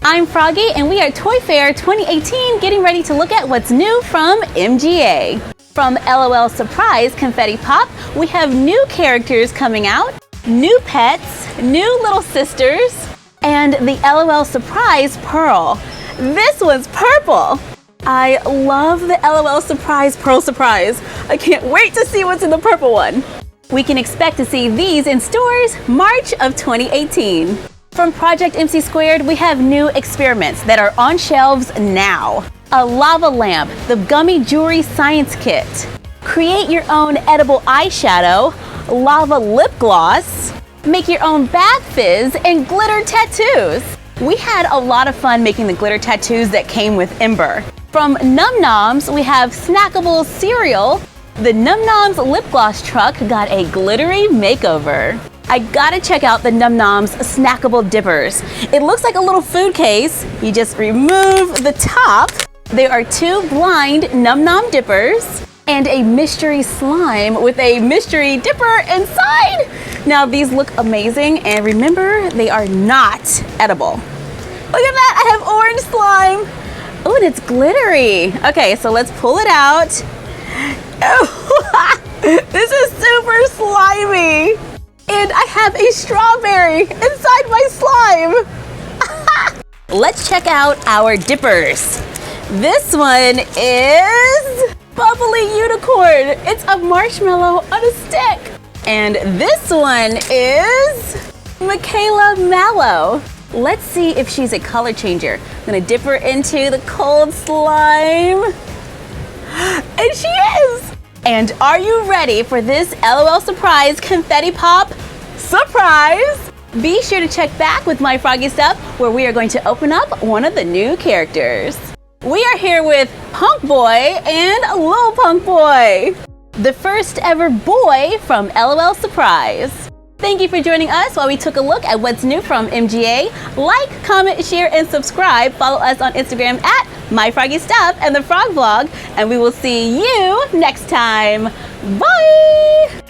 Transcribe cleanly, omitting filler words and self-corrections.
I'm Froggy, and we are Toy Fair 2018 getting ready to look at what's new from MGA. From LOL Surprise Confetti Pop, we have new characters coming out, new pets, new little sisters, and the LOL Surprise Pearl. This one's purple. I love the LOL Surprise Pearl Surprise. I can't wait to see what's in the purple one. We can expect to see these in stores March of 2018. From Project MC Squared, we have new experiments that are on shelves now. A lava lamp, the gummy jewelry science kit. Create your own edible eyeshadow, lava lip gloss, make your own bath fizz, and glitter tattoos. We had a lot of fun making the glitter tattoos that came with Ember. From NOMS, we have Snackable cereal. The NOMS lip gloss truck got a glittery makeover. I gotta check out the NOMS Snackable dippers. It looks like a little food case. You just remove the top. There are two blind NOM dippers and a mystery slime with a mystery dipper inside. Now these look amazing, and remember, they are not edible. Look at that, I have orange slime. Oh, and it's glittery. Okay, so let's pull it out. Oh, this is super slimy. And I have a strawberry inside my slime. Let's check out our dippers. This one is Bubbly Unicorn. It's a marshmallow on a stick. And this one is Michaela Mallow. Let's see if she's a color changer. I'm gonna dip her into the cold slime. And she is! And are you ready for this LOL Surprise Confetti Pop surprise? Be sure to check back with My Froggy Stuff, where we are going to open up one of the new characters. We are here with Punk Boy and Lil Punk Boy, the first ever boy from LOL Surprise. Thank you for joining us while we took a look at what's new from MGA. Like, comment, share, and subscribe. Follow us on Instagram at My Froggy Stuff and The Frog Vlog, and we will see you next time. Bye!